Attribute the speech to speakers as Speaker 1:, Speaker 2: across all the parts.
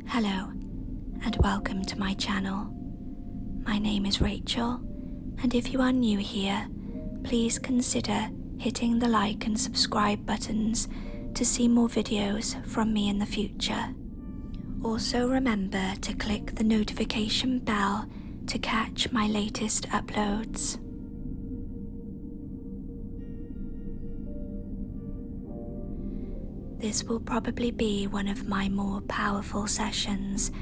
Speaker 1: Hello, and welcome to my channel. My name is Rachel, and if you are new here, please consider hitting the like and subscribe buttons to see more videos from me in the future. Also remember to click the notification bell to catch my latest uploads. This will probably be one of my more powerful sessions,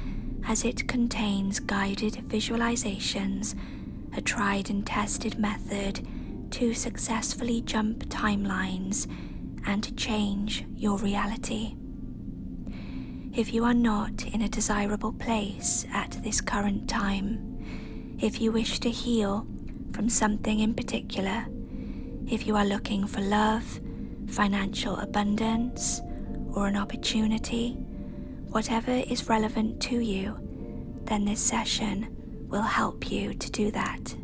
Speaker 1: as it contains guided visualizations, a tried and tested method to successfully jump timelines and change your reality. If you are not in a desirable place at this current time, if you wish to heal from something in particular, if you are looking for love, financial abundance, or an opportunity, whatever is relevant to you, then this session will help you to do that.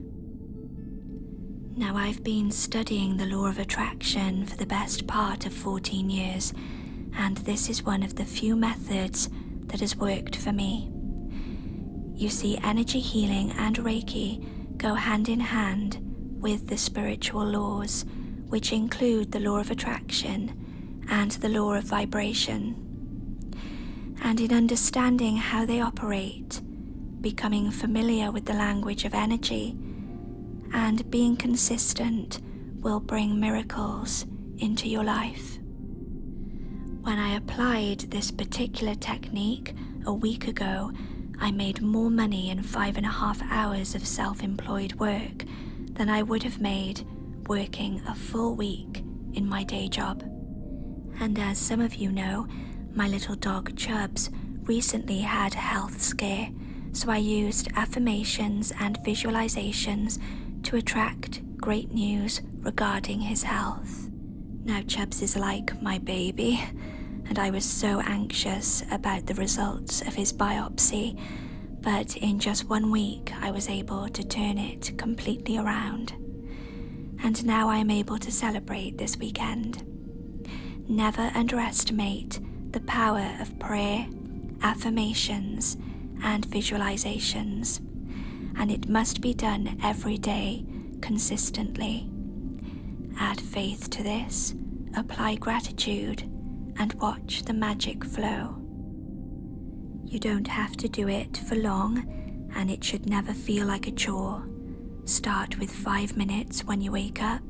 Speaker 1: Now, I've been studying the law of attraction for the best part of 14 years, and this is one of the few methods that has worked for me. You see, energy healing and Reiki go hand in hand with the spiritual laws, which include the law of attraction and the law of vibration. And in understanding how they operate, becoming familiar with the language of energy, and being consistent will bring miracles into your life. When I applied this particular technique a week ago, I made more money in 5.5 hours of self-employed work than I would have made working a full week in my day job. And as some of you know, my little dog Chubbs recently had a health scare, so I used affirmations and visualizations to attract great news regarding his health. Now Chubbs is like my baby, and I was so anxious about the results of his biopsy, but in just 1 week I was able to turn it completely around. And now I am able to celebrate this weekend. Never underestimate the power of prayer, affirmations, and visualizations, and it must be done every day, consistently. Add faith to this, apply gratitude, and watch the magic flow. You don't have to do it for long, and it should never feel like a chore. Start with 5 minutes when you wake up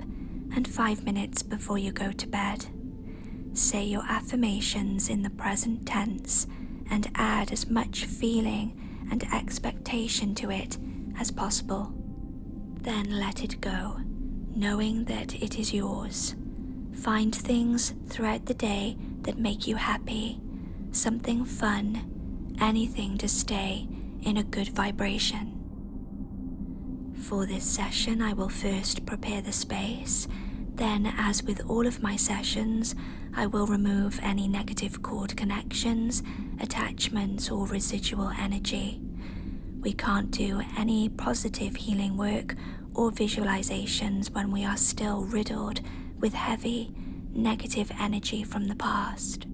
Speaker 1: and 5 minutes before you go to bed. Say your affirmations in the present tense and add as much feeling and expectation to it as possible. Then let it go, knowing that it is yours. Find things throughout the day that make you happy, something fun, anything to stay in a good vibration. For this session, I will first prepare the space. Then, as with all of my sessions, I will remove any negative cord connections, attachments, or residual energy. We can't do any positive healing work or visualizations when we are still riddled with heavy, negative energy from the past.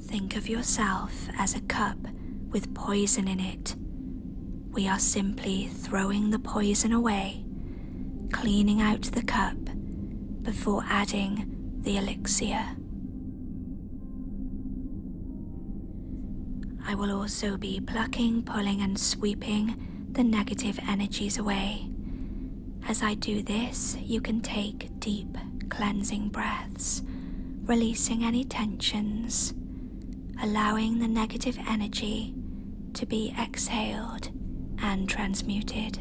Speaker 1: Think of yourself as a cup with poison in it. We are simply throwing the poison away, cleaning out the cup before adding the elixir. I will also be plucking, pulling, and sweeping the negative energies away. As I do this, you can take deep, cleansing breaths, releasing any tensions, allowing the negative energy to be exhaled and transmuted.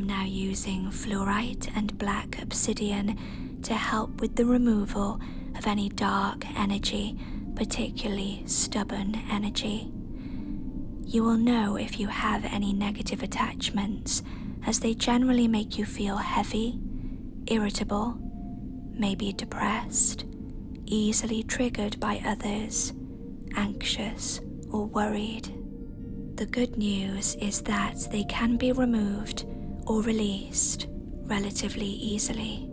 Speaker 1: now using fluorite and black obsidian to help with the removal of any dark energy, particularly stubborn energy. You will know if you have any negative attachments, as they generally make you feel heavy, irritable, maybe depressed, easily triggered by others, anxious or worried. The good news is that they can be removed or released relatively easily.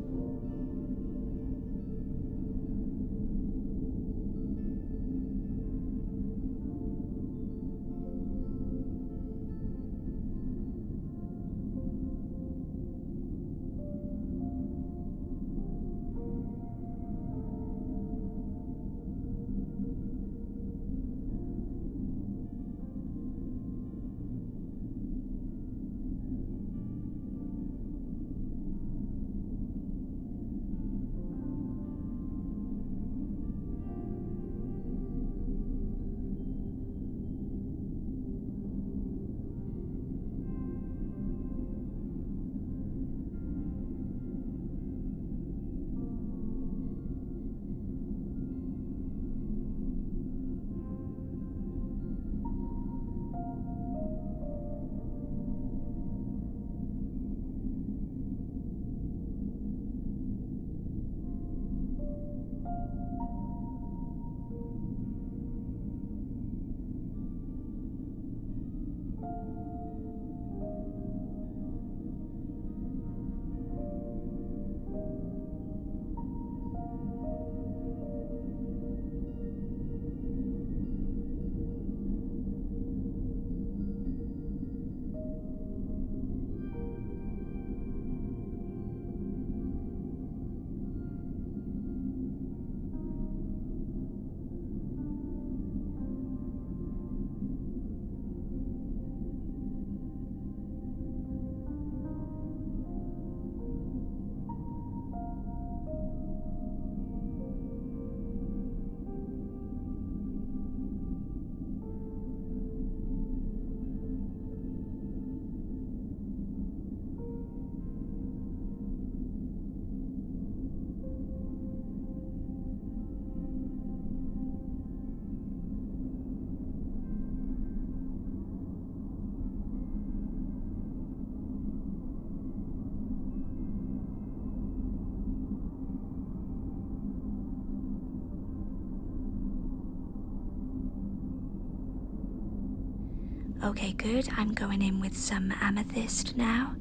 Speaker 1: Okay, good. I'm going in with some amethyst now.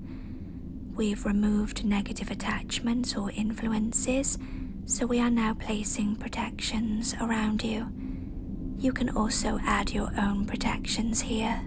Speaker 1: We've removed negative attachments or influences, so we are now placing protections around you. You can also add your own protections here.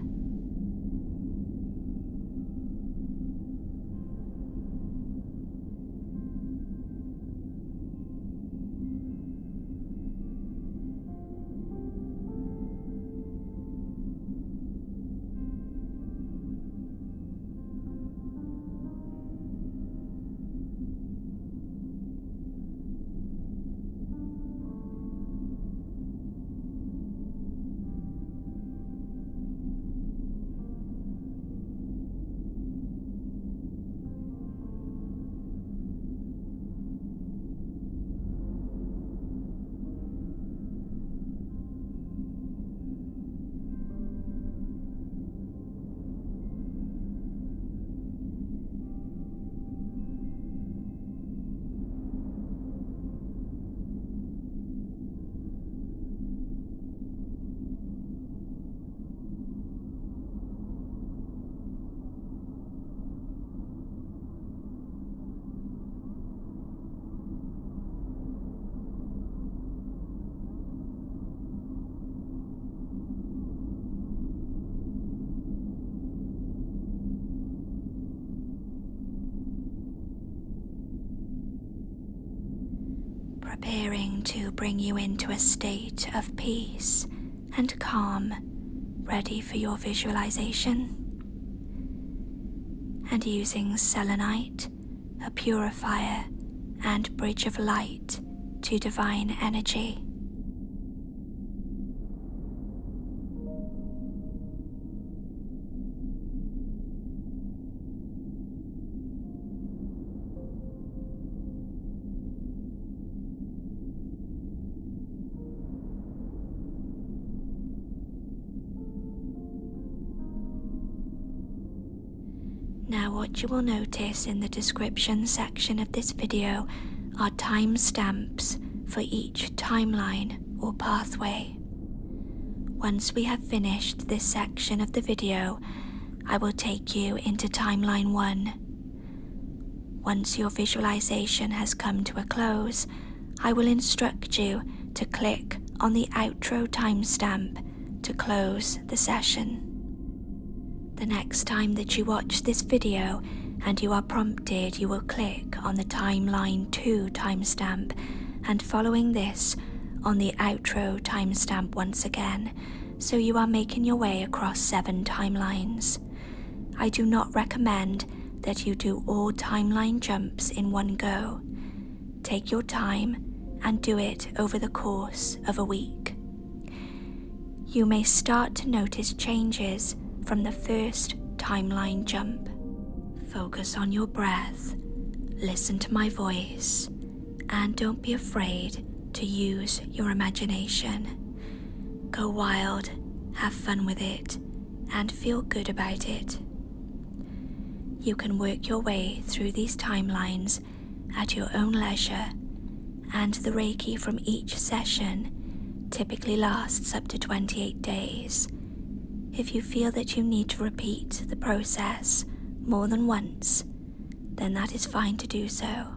Speaker 1: Preparing to bring you into a state of peace and calm, ready for your visualization. And using selenite, a purifier, and bridge of light to divine energy. what you will notice in the description section of this video are timestamps for each timeline or pathway. Once we have finished this section of the video, I will take you into timeline 1. Once your visualization has come to a close, I will instruct you to click on the outro timestamp to close the session. The next time that you watch this video and you are prompted, you will click on the timeline 2 timestamp, and following this on the outro timestamp once again, so you are making your way across 7 timelines. I do not recommend that you do all timeline jumps in one go. Take your time and do it over the course of a week. You may start to notice changes from the first timeline jump. Focus on your breath, listen to my voice, and don't be afraid to use your imagination. Go wild, have fun with it, and feel good about it. You can work your way through these timelines at your own leisure, and the Reiki from each session typically lasts up to 28 days. If you feel that you need to repeat the process more than once, then that is fine to do so.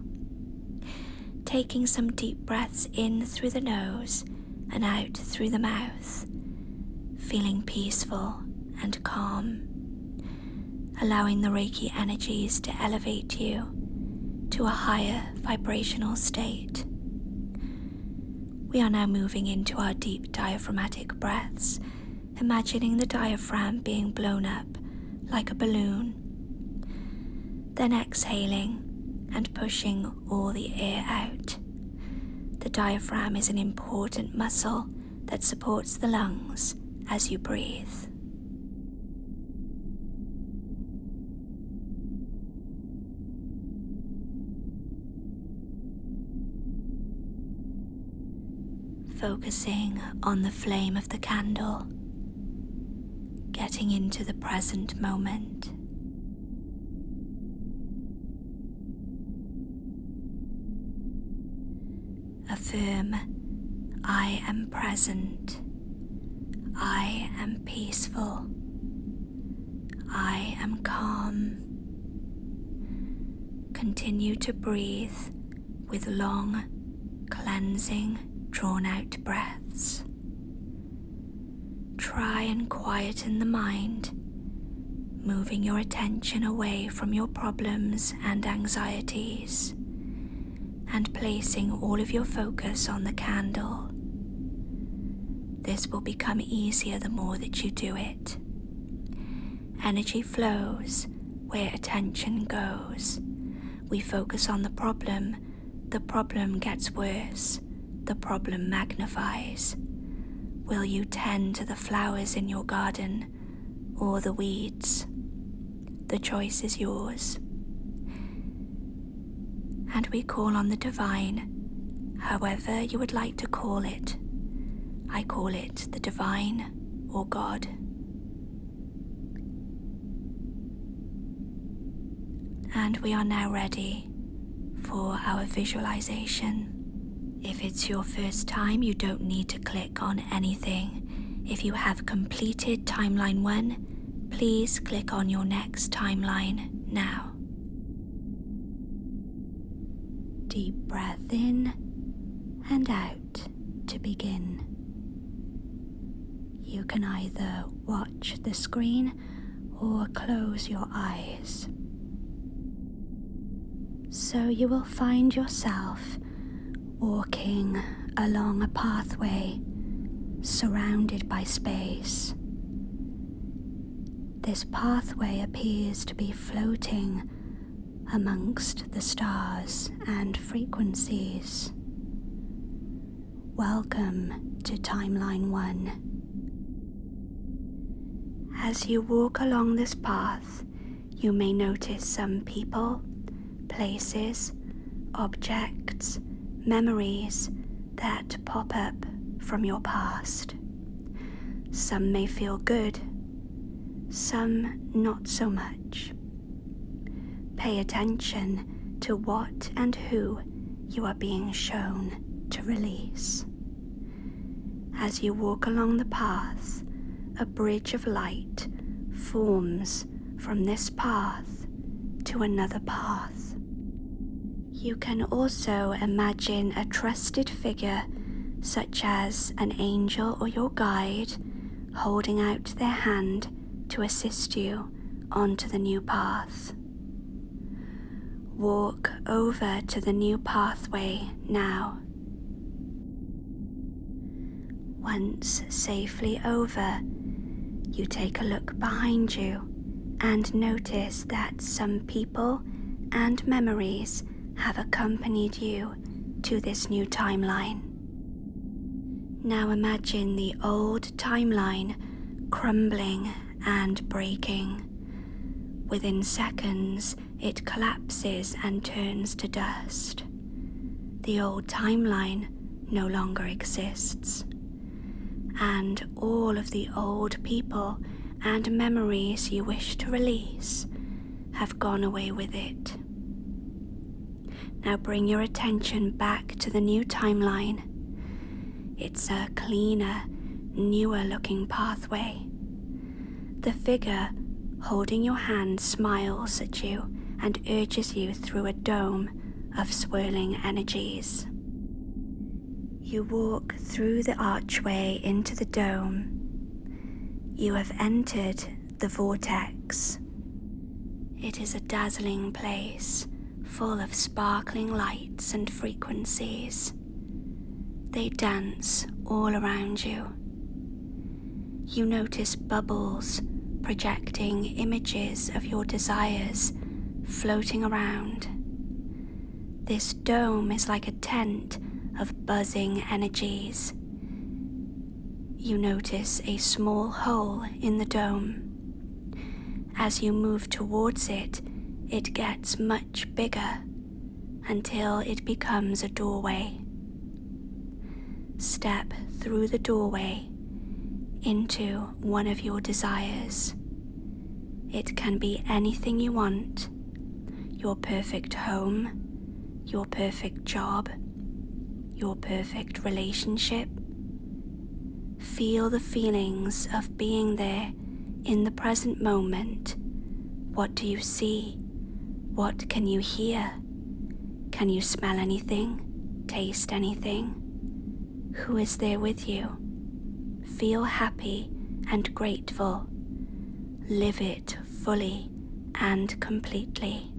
Speaker 1: Taking some deep breaths in through the nose and out through the mouth, feeling peaceful and calm, allowing the Reiki energies to elevate you to a higher vibrational state. We are now moving into our deep diaphragmatic breaths, imagining the diaphragm being blown up like a balloon. Then exhaling and pushing all the air out. The diaphragm is an important muscle that supports the lungs as you breathe. Focusing on the flame of the candle, getting into the present moment. Affirm, I am present, I am peaceful, I am calm. Continue to breathe with long, cleansing, drawn-out breaths. Try and quieten the mind, moving your attention away from your problems and anxieties, and placing all of your focus on the candle. This will become easier the more that you do it. Energy flows where attention goes. We focus on the problem gets worse, the problem magnifies. Will you tend to the flowers in your garden or the weeds? The choice is yours. And we call on the divine, however you would like to call it. I call it the divine or God. And we are now ready for our visualization. If it's your first time, you don't need to click on anything. If you have completed timeline 1, please click on your next timeline now. Deep breath in and out to begin. You can either watch the screen or close your eyes. So you will find yourself walking along a pathway surrounded by space. This pathway appears to be floating amongst the stars and frequencies. Welcome to Timeline 1. As you walk along this path, you may notice some people, places, objects, memories that pop up from your past. Some may feel good, some not so much. Pay attention to what and who you are being shown to release. As you walk along the path, a bridge of light forms from this path to another path. You can also imagine a trusted figure, such as an angel or your guide, holding out their hand to assist you onto the new path. Walk over to the new pathway now. Once safely over, you take a look behind you and notice that some people and memories have accompanied you to this new timeline. Now imagine the old timeline crumbling and breaking. Within seconds, it collapses and turns to dust. The old timeline no longer exists, and all of the old people and memories you wish to release have gone away with it. Now bring your attention back to the new timeline. It's a cleaner, newer looking pathway. The figure holding your hand smiles at you and urges you through a dome of swirling energies. You walk through the archway into the dome. You have entered the vortex. It is a dazzling place, full of sparkling lights and frequencies. They dance all around you. You notice bubbles projecting images of your desires floating around. This dome is like a tent of buzzing energies. You notice a small hole in the dome. As you move towards it, it gets much bigger until it becomes a doorway. Step through the doorway into one of your desires. It can be anything you want: your perfect home, your perfect job, your perfect relationship. Feel the feelings of being there in the present moment. What do you see? What can you hear? Can you smell anything? Taste anything? Who is there with you? Feel happy and grateful. Live it fully and completely.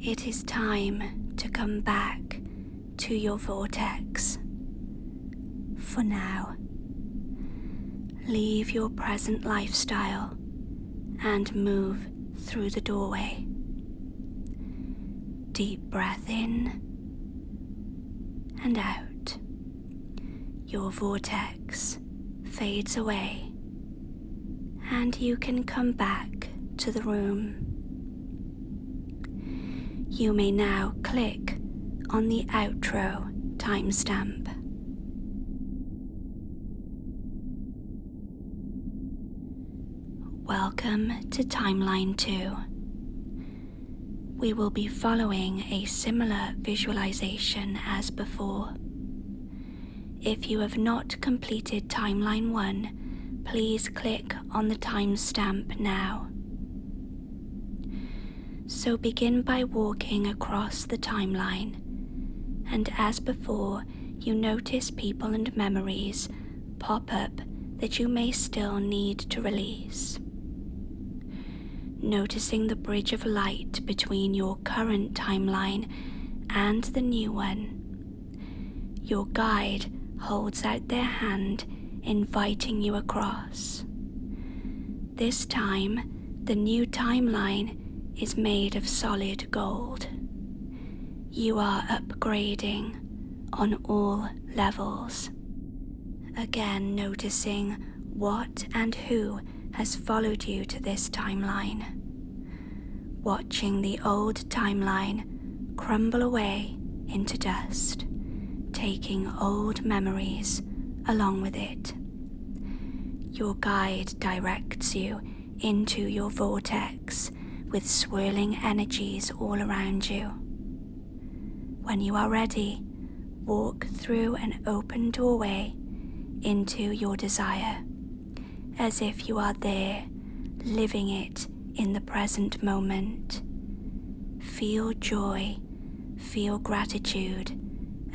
Speaker 1: It is time to come back to your vortex. For now, leave your present lifestyle and move through the doorway. Deep breath in and out. Your vortex fades away, and you can come back to the room. You may now click on the outro timestamp. Welcome to Timeline 2. We will be following a similar visualization as before. If you have not completed Timeline 1, please click on the timestamp now. So begin by walking across the timeline, and as before, you notice people and memories pop up that you may still need to release. Noticing the bridge of light between your current timeline and the new one. Your guide holds out their hand, inviting you across. This time, the new timeline is made of solid gold. You are upgrading on all levels. Again, noticing what and who has followed you to this timeline. Watching the old timeline crumble away into dust, taking old memories along with it. Your guide directs you into your vortex with swirling energies all around you. When you are ready, walk through an open doorway into your desire, as if you are there, living it in the present moment. Feel joy, feel gratitude,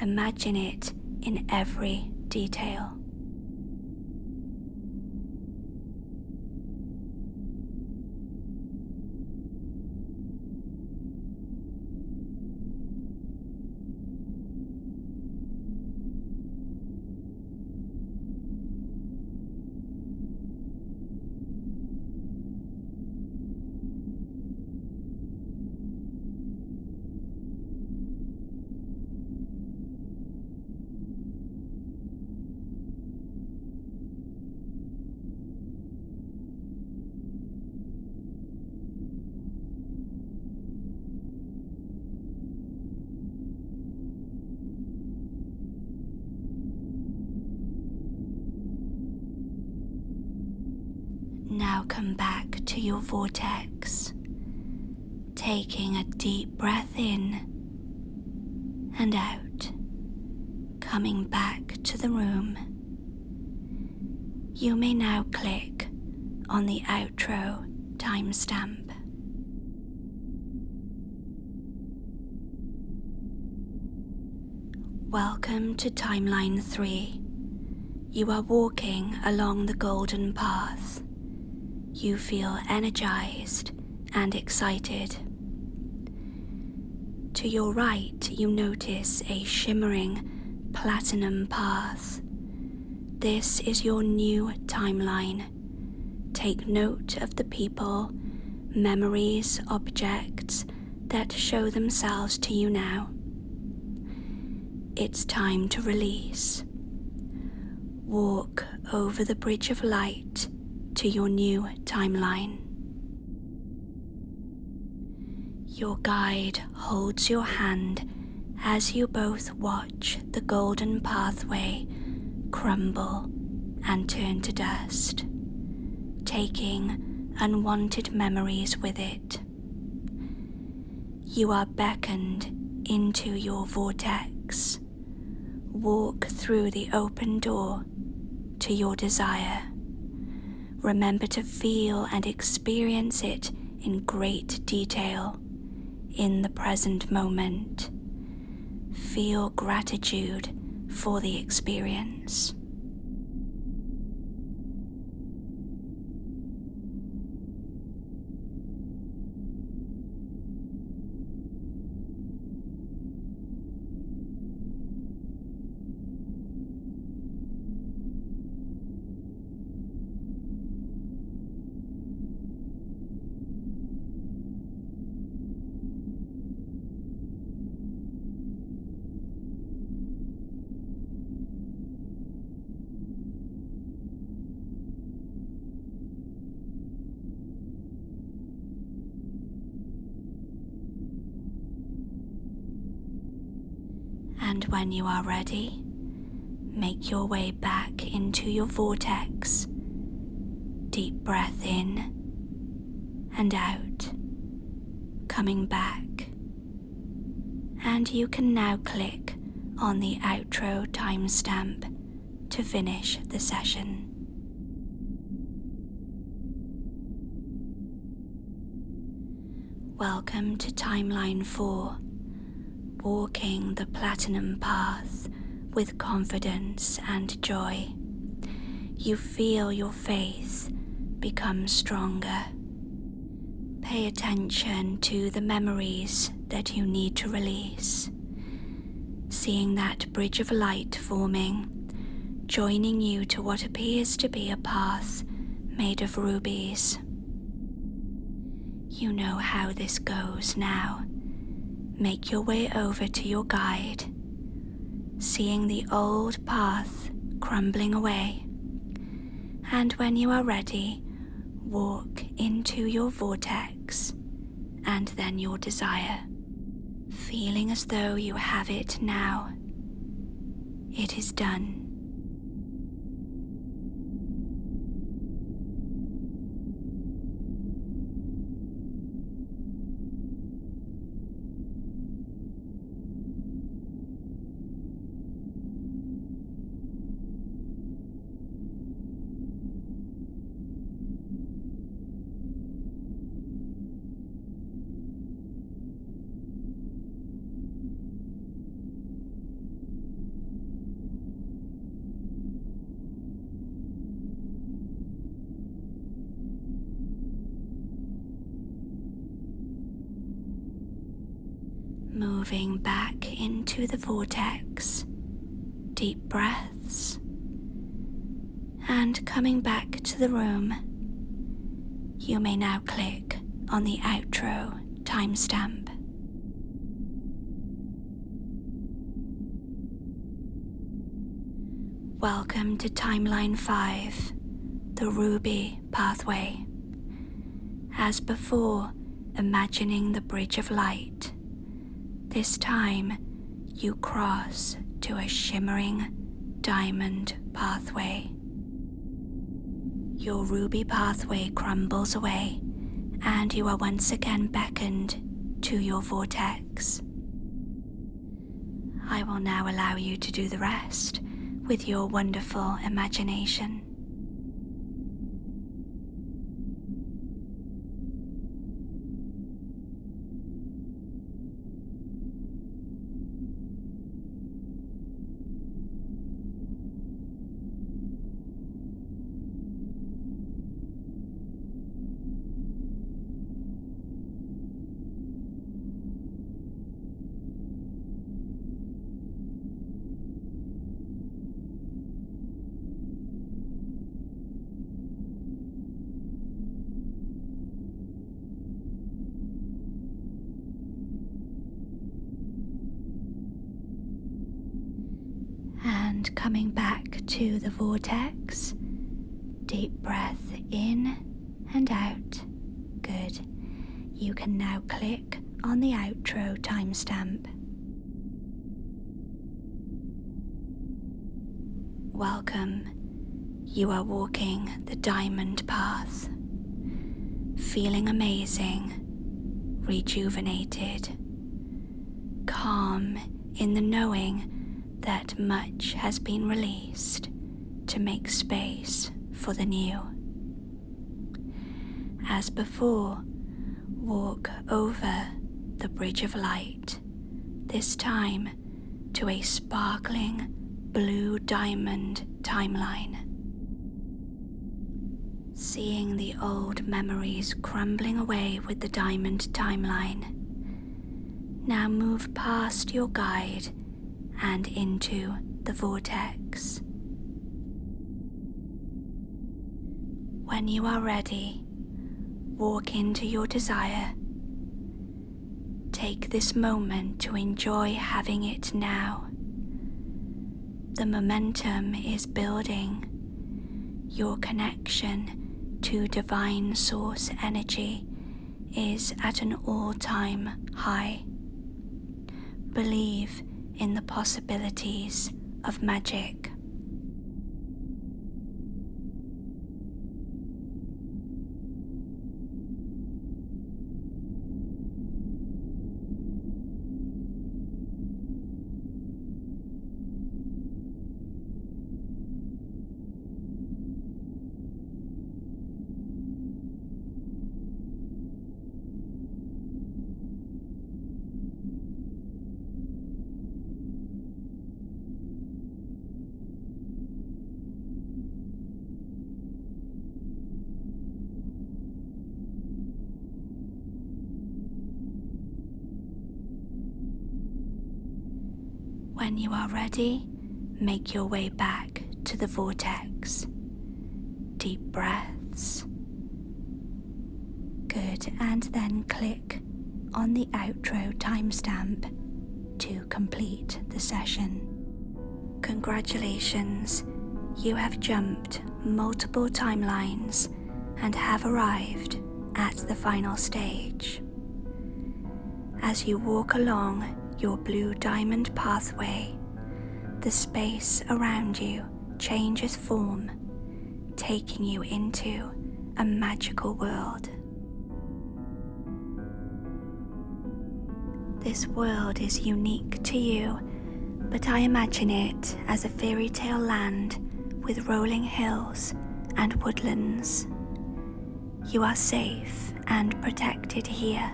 Speaker 1: imagine it in every detail. Now come back to your vortex, taking a deep breath in and out, coming back to the room. You may now click on the outro timestamp. Welcome to Timeline 3. You are walking along the golden path. You feel energized and excited. To your right, you notice a shimmering platinum path. This is your new timeline. Take note of the people, memories, objects that show themselves to you now. It's time to release. Walk over the bridge of light to your new timeline. Your guide holds your hand as you both watch the golden pathway crumble and turn to dust, taking unwanted memories with it. You are beckoned into your vortex. Walk through the open door to your desire. Remember to feel and experience it in great detail in the present moment. Feel gratitude for the experience. And when you are ready, make your way back into your vortex. Deep breath in and out, coming back. And you can now click on the outro timestamp to finish the session. Welcome to Timeline 4, walking the platinum path with confidence and joy. You feel your faith become stronger. Pay attention to the memories that you need to release. Seeing that bridge of light forming, joining you to what appears to be a path made of rubies. You know how this goes now. Make your way over to your guide, seeing the old path crumbling away. And when you are ready, walk into your vortex and then your desire, feeling as though you have it now. It is done. Moving back into the vortex, deep breaths, and coming back to the room. You may now click on the outro timestamp. Welcome to Timeline 5, the Ruby Pathway. As before, imagining the bridge of light. This time, you cross to a shimmering diamond pathway. Your ruby pathway crumbles away, and you are once again beckoned to your vortex. I will now allow you to do the rest with your wonderful imagination. And coming back to the vortex, deep breath in and out. Good. You can now click on the outro timestamp. Welcome. You are walking the diamond path, feeling amazing, rejuvenated, calm in the knowing that much has been released to make space for the new. As before, walk over the bridge of light, this time to a sparkling blue diamond timeline. Seeing the old memories crumbling away with the diamond timeline, now move past your guide and into the vortex. When you are ready, walk into your desire. Take this moment to enjoy having it now. The momentum is building. Your connection to divine source energy is at an all-time high. Believe in the possibilities of magic. When you are ready, make your way back to the vortex. Deep breaths. Good, and then click on the outro timestamp to complete the session. Congratulations, you have jumped multiple timelines and have arrived at the final stage. As you walk along your blue diamond pathway, the space around you changes form, taking you into a magical world. This world is unique to you, but I imagine it as a fairy tale land with rolling hills and woodlands. You are safe and protected here.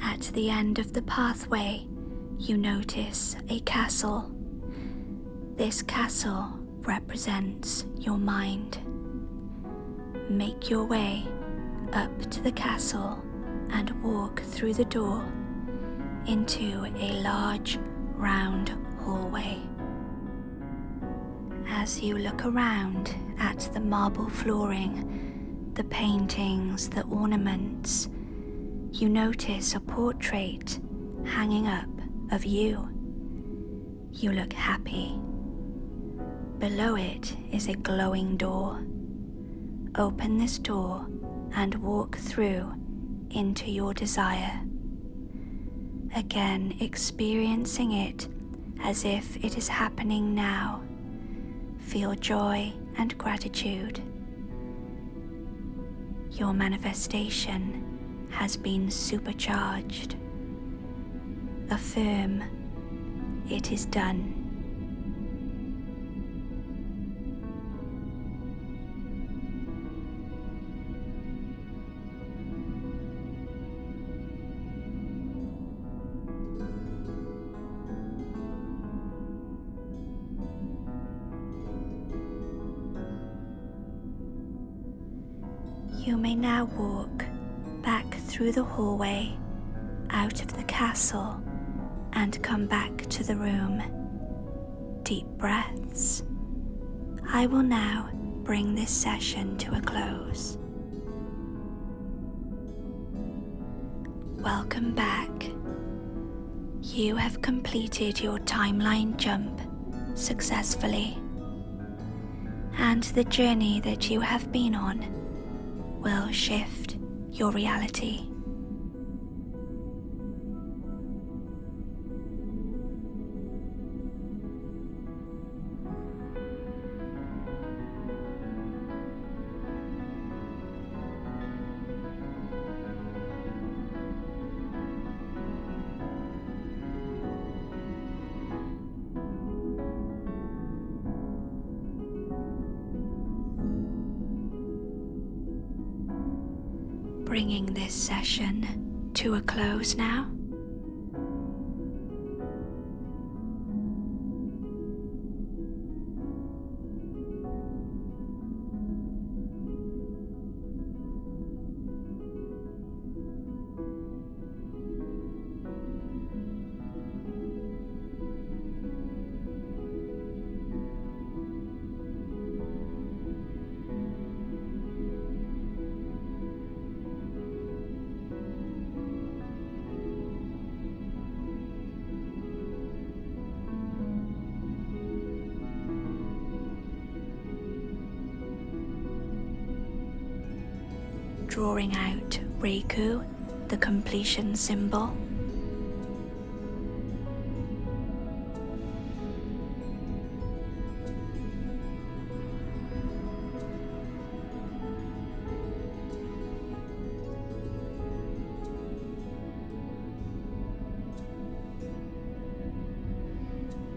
Speaker 1: At the end of the pathway, you notice a castle. This castle represents your mind. Make your way up to the castle and walk through the door into a large, round hallway. As you look around at the marble flooring, the paintings, the ornaments, you notice a portrait hanging up of you. You look happy. Below it is a glowing door. Open this door and walk through into your desire. Again, experiencing it as if it is happening now. Feel joy and gratitude. Your manifestation has been supercharged. Affirm, it is done. You may now walk back through the hallway, out of the castle, and come back to the room. Deep breaths. I will now bring this session to a close. Welcome back. You have completed your timeline jump successfully, and the journey that you have been on will shift your reality. Bringing this session to a close now. Drawing out Reiki, the completion symbol.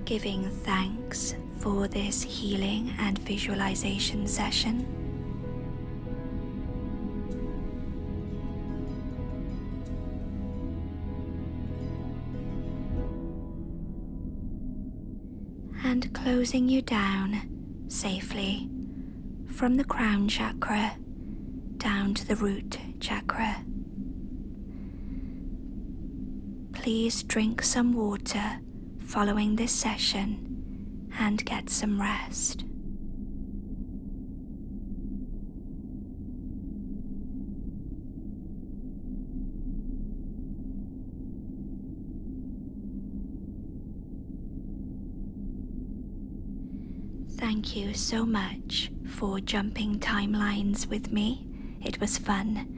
Speaker 1: Giving thanks for this healing and visualization session. And closing you down safely from the crown chakra down to the root chakra. Please drink some water following this session and get some rest. Thank you so much for jumping timelines with me. It was fun.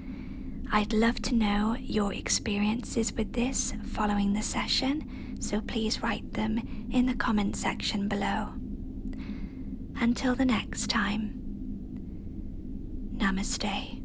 Speaker 1: I'd love to know your experiences with this following the session, so please write them in the comment section below. Until the next time, Namaste.